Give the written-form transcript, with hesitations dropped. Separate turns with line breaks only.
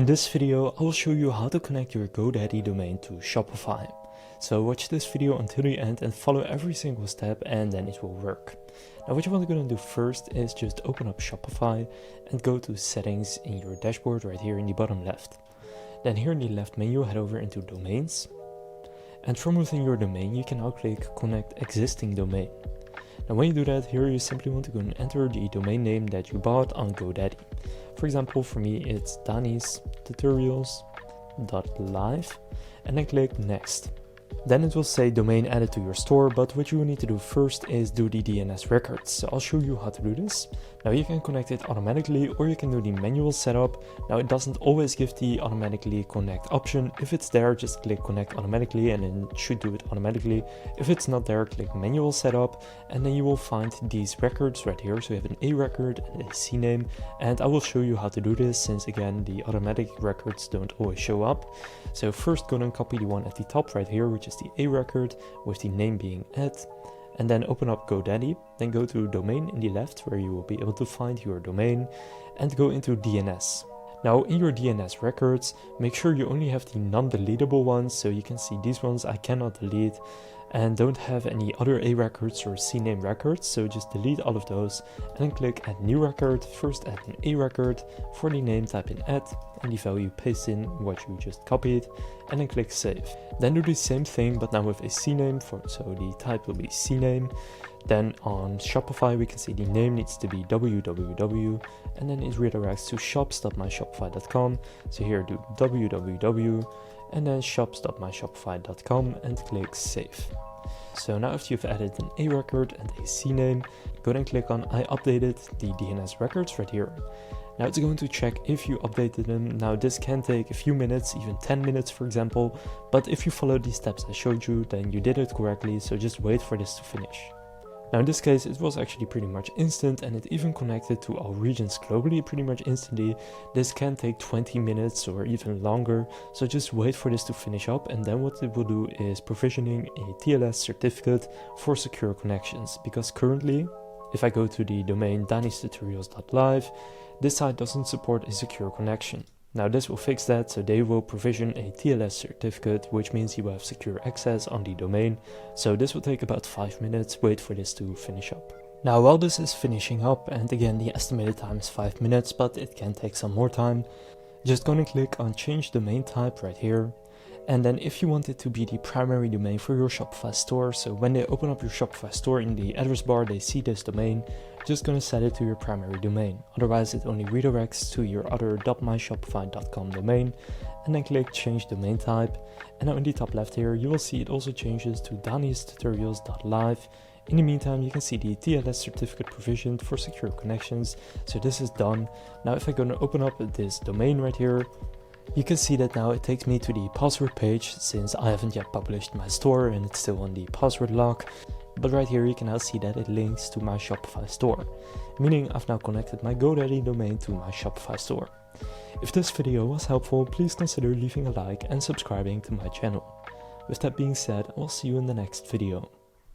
In this video, I will show you how to connect your GoDaddy domain to Shopify. So watch this video until the end and follow every single step and then it will work. Now what you want to go and do first is just open up Shopify and go to settings in your dashboard right here in the bottom left. Then here in the left menu, head over into domains. And from within your domain, you can now click connect existing domain. Now when you do that, here you simply want to go and enter the domain name that you bought on GoDaddy. For example, for me it's danimakestutorials.live and then click next. Then it will say domain added to your store, but what you will need to do first is do the DNS records. So I'll show you how to do this. Now you can connect it automatically or you can do the manual setup. Now it doesn't always give the automatically connect option. If it's there, just click connect automatically and then it should do it automatically. If it's not there, click manual setup and then you will find these records right here. So you have an A record and a C name, and I will show you how to do this since again the automatic records don't always show up. So first go and copy the one at the top right here, which is the A record with the name being @, and then open up GoDaddy, then go to domain in the left where you will be able to find your domain and go into DNS. Now in your DNS records, make sure you only have the non-deletable ones, so you can see these ones I cannot delete and don't have any other A records or C name records, so just delete all of those and then click add new record. First add an A record, for the name type in @ and the value paste in what you just copied and then click save. Then do the same thing but now with a C name, so the type will be C name. Then on Shopify we can see the name needs to be www and then it redirects to shops.myshopify.com. So here do www and then shops.myshopify.com and click save. So now after you've added an A record and a C name, go and click on I updated the DNS records right here. Now it's going to check if you updated them. Now this can take a few minutes, even 10 minutes for example, but if you follow these steps I showed you, then you did it correctly, so just wait for this to finish. Now in this case it was actually pretty much instant and it even connected to all regions globally pretty much instantly. This can take 20 minutes or even longer, so just wait for this to finish up, and then what it will do is provisioning a TLS certificate for secure connections, because currently if I go to the domain danimakestutorials.live, this site doesn't support a secure connection. Now this will fix that, so they will provision a TLS certificate, which means you will have secure access on the domain. So this will take about 5 minutes, wait for this to finish up. Now while this is finishing up, and again the estimated time is 5 minutes, but it can take some more time, just gonna click on change domain type right here. And then if you want it to be the primary domain for your Shopify store, so when they open up your Shopify store in the address bar, they see this domain, just gonna set it to your primary domain. Otherwise it only redirects to your other .myshopify.com domain, and then click change domain type. And now in the top left here, you will see it also changes to danimakestutorials.live. In the meantime, you can see the TLS certificate provisioned for secure connections. So this is done. Now if I'm gonna open up this domain right here, you can see that now it takes me to the password page since I haven't yet published my store and it's still on the password lock. But right here you can now see that it links to my Shopify store, meaning I've now connected my GoDaddy domain to my Shopify store. If this video was helpful, please consider leaving a like and subscribing to my channel. With that being said, I will see you in the next video.